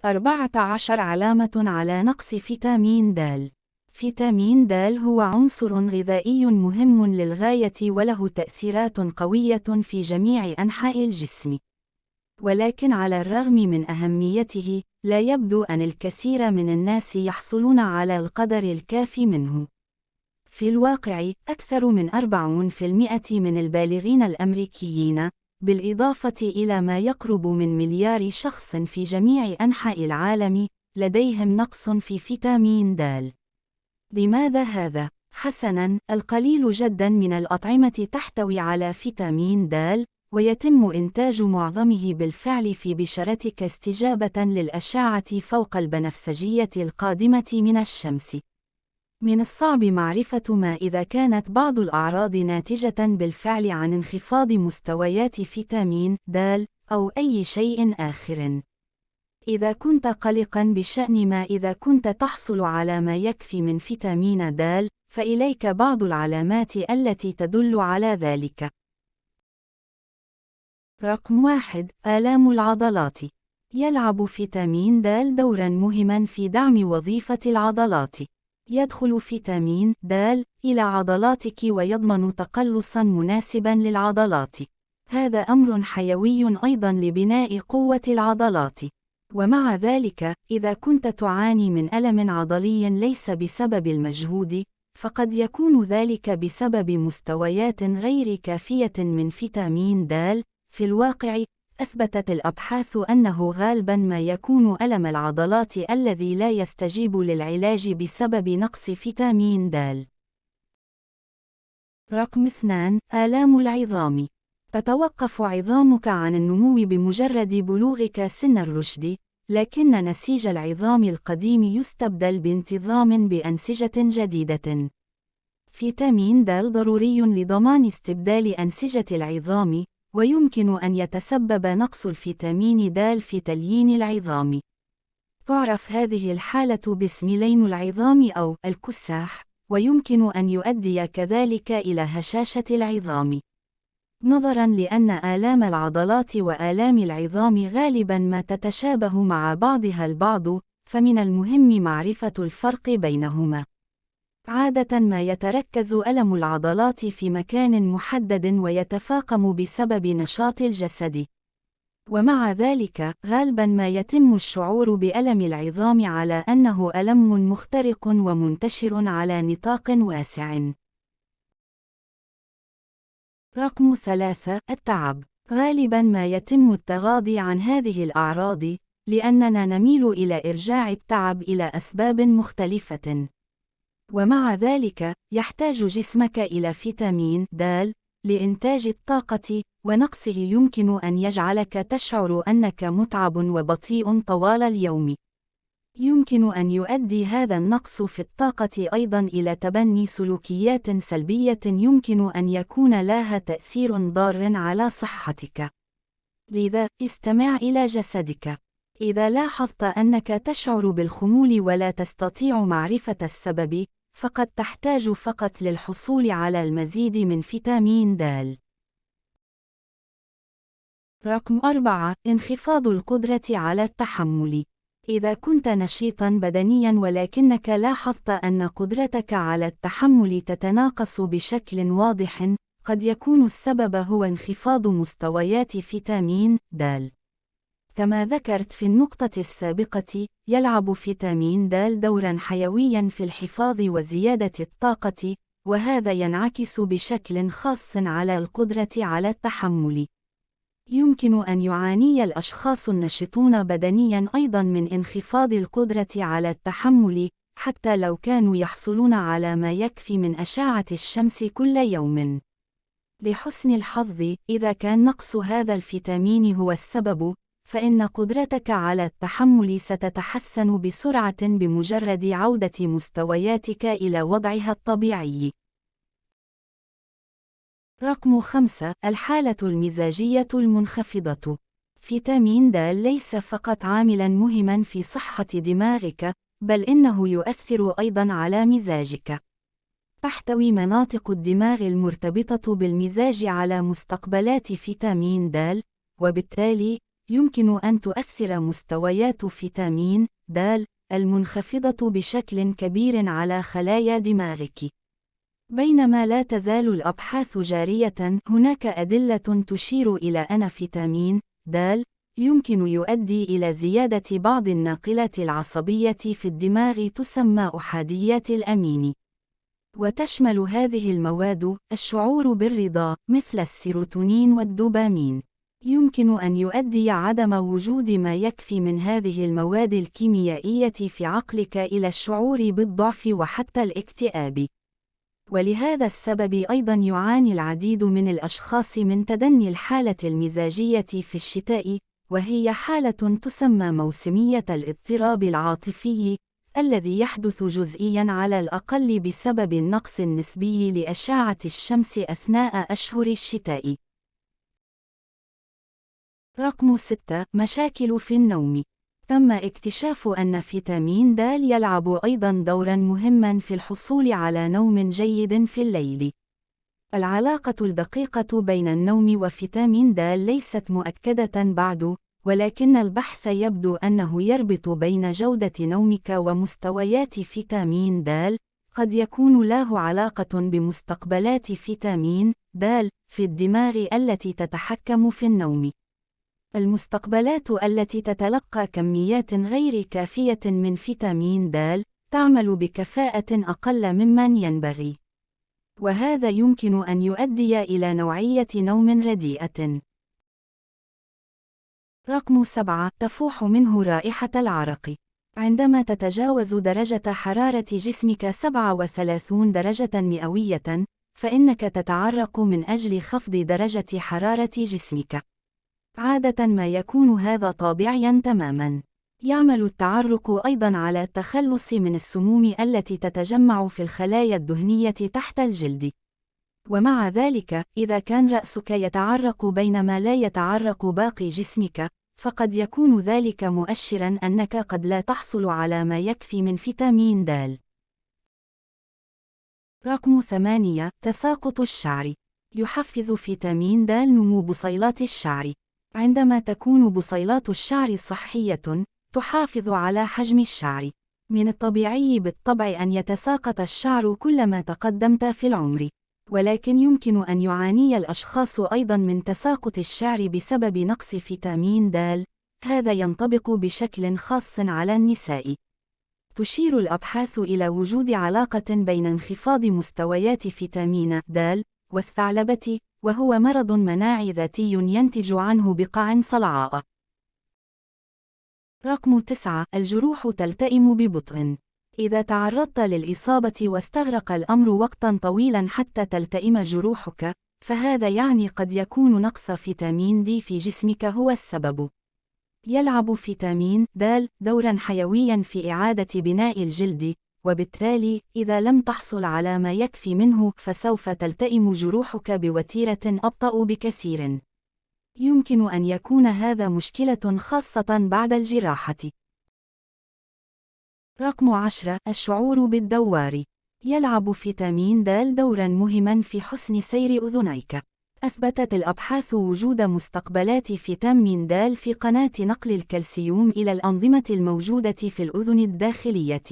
14 علامة على نقص فيتامين د. فيتامين د هو عنصر غذائي مهم للغاية وله تأثيرات قوية في جميع أنحاء الجسم. ولكن على الرغم من أهميته، لا يبدو أن الكثير من الناس يحصلون على القدر الكافي منه. في الواقع، أكثر من 40% من البالغين الأمريكيين، بالإضافة إلى ما يقرب من مليار شخص في جميع أنحاء العالم، لديهم نقص في فيتامين د. لماذا هذا؟ حسناً، القليل جداً من الأطعمة تحتوي على فيتامين د، ويتم إنتاج معظمه بالفعل في بشرتك استجابة للأشعة فوق البنفسجية القادمة من الشمس. من الصعب معرفة ما إذا كانت بعض الأعراض ناتجة بالفعل عن انخفاض مستويات فيتامين د أو أي شيء آخر. إذا كنت قلقاً بشأن ما إذا كنت تحصل على ما يكفي من فيتامين د، فإليك بعض العلامات التي تدل على ذلك. رقم 1: آلام العضلات. يلعب فيتامين د دوراً مهماً في دعم وظيفة العضلات. يدخل فيتامين د إلى عضلاتك ويضمن تقلصاً مناسباً للعضلات. هذا أمر حيوي أيضاً لبناء قوة العضلات. ومع ذلك، إذا كنت تعاني من ألم عضلي ليس بسبب المجهود، فقد يكون ذلك بسبب مستويات غير كافية من فيتامين د. في الواقع، أثبتت الأبحاث أنه غالباً ما يكون ألم العضلات الذي لا يستجيب للعلاج بسبب نقص فيتامين د. رقم 2: آلام العظام. تتوقف عظامك عن النمو بمجرد بلوغك سن الرشد، لكن نسيج العظام القديم يستبدل بانتظام بأنسجة جديدة. فيتامين د ضروري لضمان استبدال أنسجة العظام، ويمكن أن يتسبب نقص الفيتامين د في تليين العظام. تعرف هذه الحالة باسم لين العظام أو الكساح، ويمكن أن يؤدي كذلك إلى هشاشة العظام. نظراً لأن آلام العضلات وآلام العظام غالباً ما تتشابه مع بعضها البعض، فمن المهم معرفة الفرق بينهما. عادة ما يتركز ألم العضلات في مكان محدد ويتفاقم بسبب نشاط الجسد. ومع ذلك، غالباً ما يتم الشعور بألم العظام على أنه ألم مخترق ومنتشر على نطاق واسع. رقم 3: التعب. غالباً ما يتم التغاضي عن هذه الأعراض، لأننا نميل إلى إرجاع التعب إلى أسباب مختلفة. ومع ذلك، يحتاج جسمك إلى فيتامين د لإنتاج الطاقة، ونقصه يمكن أن يجعلك تشعر أنك متعب وبطيء طوال اليوم. يمكن أن يؤدي هذا النقص في الطاقة أيضاً إلى تبني سلوكيات سلبية يمكن أن يكون لها تأثير ضار على صحتك. لذا، استمع إلى جسدك. إذا لاحظت أنك تشعر بالخمول ولا تستطيع معرفة السبب، فقد تحتاج فقط للحصول على المزيد من فيتامين د. رقم 4: انخفاض القدرة على التحمل. إذا كنت نشيطاً بدنياً ولكنك لاحظت أن قدرتك على التحمل تتناقص بشكل واضح، قد يكون السبب هو انخفاض مستويات فيتامين د. كما ذكرت في النقطة السابقة، يلعب فيتامين د دوراً حيوياً في الحفاظ وزيادة الطاقة، وهذا ينعكس بشكل خاص على القدرة على التحمل. يمكن أن يعاني الأشخاص النشطون بدنياً أيضاً من انخفاض القدرة على التحمل، حتى لو كانوا يحصلون على ما يكفي من أشعة الشمس كل يوم. لحسن الحظ، إذا كان نقص هذا الفيتامين هو السبب، فإن قدرتك على التحمل ستتحسن بسرعة بمجرد عودة مستوياتك إلى وضعها الطبيعي. رقم 5: الحالة المزاجية المنخفضة. فيتامين د ليس فقط عاملاً مهماً في صحة دماغك، بل إنه يؤثر أيضاً على مزاجك. تحتوي مناطق الدماغ المرتبطة بالمزاج على مستقبلات فيتامين د، وبالتالي يمكن أن تؤثر مستويات فيتامين د المنخفضة بشكل كبير على خلايا دماغك. بينما لا تزال الأبحاث جارية، هناك أدلة تشير إلى أن فيتامين د يمكن يؤدي إلى زيادة بعض الناقلات العصبية في الدماغ تسمى أحاديات الأمين. وتشمل هذه المواد الشعور بالرضا مثل السيروتونين والدوبامين. يمكن أن يؤدي عدم وجود ما يكفي من هذه المواد الكيميائية في عقلك إلى الشعور بالضعف وحتى الاكتئاب. ولهذا السبب أيضا يعاني العديد من الأشخاص من تدني الحالة المزاجية في الشتاء، وهي حالة تسمى موسمية الاضطراب العاطفي، الذي يحدث جزئياً على الأقل بسبب النقص النسبي لأشعة الشمس أثناء أشهر الشتاء. رقم 6. مشاكل في النوم. تم اكتشاف أن فيتامين د يلعب أيضاً دوراً مهماً في الحصول على نوم جيد في الليل. العلاقة الدقيقة بين النوم وفيتامين د ليست مؤكدة بعد، ولكن البحث يبدو أنه يربط بين جودة نومك ومستويات فيتامين د. قد يكون له علاقة بمستقبلات فيتامين د في الدماغ التي تتحكم في النوم. المستقبلات التي تتلقى كميات غير كافية من فيتامين د تعمل بكفاءة أقل ممن ينبغي، وهذا يمكن أن يؤدي إلى نوعية نوم رديئة. رقم 7. تفوح منه رائحة العرق. عندما تتجاوز درجة حرارة جسمك 37 درجة مئوية، فإنك تتعرق من أجل خفض درجة حرارة جسمك. عادة ما يكون هذا طبيعياً تماماً. يعمل التعرق أيضاً على التخلص من السموم التي تتجمع في الخلايا الدهنية تحت الجلد. ومع ذلك، إذا كان رأسك يتعرق بينما لا يتعرق باقي جسمك، فقد يكون ذلك مؤشراً أنك قد لا تحصل على ما يكفي من فيتامين د. رقم 8. تساقط الشعر. يحفز فيتامين د نمو بصيلات الشعر. عندما تكون بصيلات الشعر صحية، تحافظ على حجم الشعر. من الطبيعي بالطبع أن يتساقط الشعر كلما تقدمت في العمر، ولكن يمكن أن يعاني الأشخاص أيضاً من تساقط الشعر بسبب نقص فيتامين د. هذا ينطبق بشكل خاص على النساء. تشير الأبحاث إلى وجود علاقة بين انخفاض مستويات فيتامين د والثعلبة، وهو مرض مناعي ذاتي ينتج عنه بقع صلعاء. رقم 9. الجروح تلتئم ببطء. إذا تعرضت للإصابة واستغرق الأمر وقتاً طويلاً حتى تلتئم جروحك، فهذا يعني قد يكون نقص فيتامين د في جسمك هو السبب. يلعب فيتامين د دوراً حيوياً في إعادة بناء الجلد، وبالتالي إذا لم تحصل على ما يكفي منه فسوف تلتئم جروحك بوتيرة أبطأ بكثير. يمكن أن يكون هذا مشكلة خاصة بعد الجراحة. رقم 10. الشعور بالدوار. يلعب فيتامين د دوراً مهماً في حسن سير أذنيك. أثبتت الأبحاث وجود مستقبلات فيتامين د في قناة نقل الكالسيوم إلى الأنظمة الموجودة في الأذن الداخلية،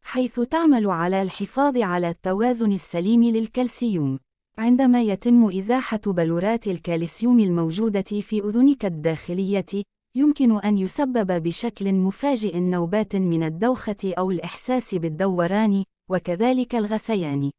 حيث تعمل على الحفاظ على التوازن السليم للكالسيوم. عندما يتم إزاحة بلورات الكالسيوم الموجودة في أذنك الداخلية، يمكن أن يسبب بشكل مفاجئ نوبات من الدوخة أو الإحساس بالدوران، وكذلك الغثيان.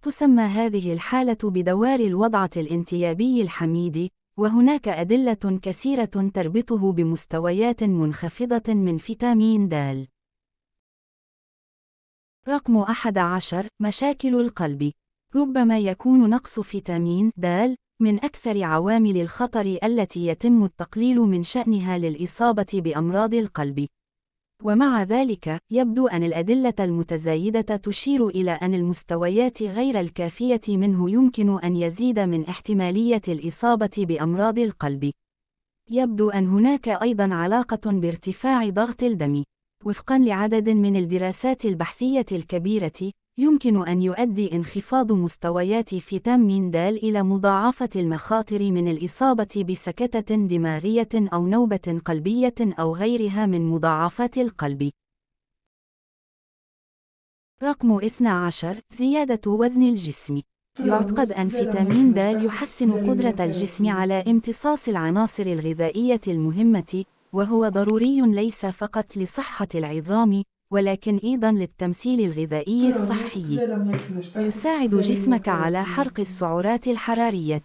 تسمى هذه الحالة بدوار الوضعة الانتيابي الحميد، وهناك أدلة كثيرة تربطه بمستويات منخفضة من فيتامين د. رقم 11. مشاكل القلب. ربما يكون نقص فيتامين د من أكثر عوامل الخطر التي يتم التقليل من شأنها للإصابة بأمراض القلب. ومع ذلك، يبدو أن الأدلة المتزايدة تشير إلى أن المستويات غير الكافية منه يمكن أن يزيد من احتمالية الإصابة بأمراض القلب. يبدو أن هناك أيضاً علاقة بارتفاع ضغط الدم. وفقاً لعدد من الدراسات البحثية الكبيرة، يمكن أن يؤدي انخفاض مستويات فيتامين د إلى مضاعفة المخاطر من الإصابة بسكتة دماغية أو نوبة قلبية أو غيرها من مضاعفات القلب. رقم 12. زيادة وزن الجسم. يعتقد أن فيتامين د يحسن قدرة الجسم على امتصاص العناصر الغذائية المهمة، وهو ضروري ليس فقط لصحة العظام، ولكن أيضاً للتمثيل الغذائي الصحي. يساعد جسمك على حرق السعرات الحرارية.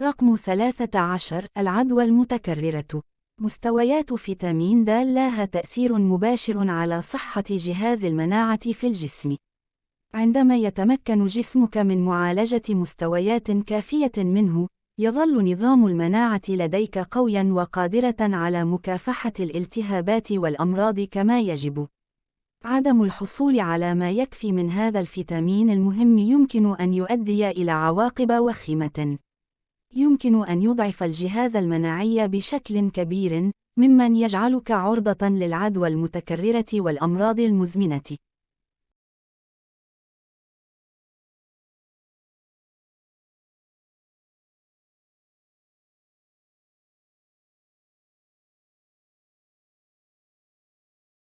رقم 13. العدوى المتكررة. مستويات فيتامين د لها تأثير مباشر على صحة جهاز المناعة في الجسم. عندما يتمكن جسمك من معالجة مستويات كافية منه، يظل نظام المناعة لديك قوياً وقادرة على مكافحة الالتهابات والأمراض كما يجب. عدم الحصول على ما يكفي من هذا الفيتامين المهم يمكن أن يؤدي إلى عواقب وخيمة. يمكن أن يضعف الجهاز المناعي بشكل كبير، ممن يجعلك عرضة للعدوى المتكررة والأمراض المزمنة.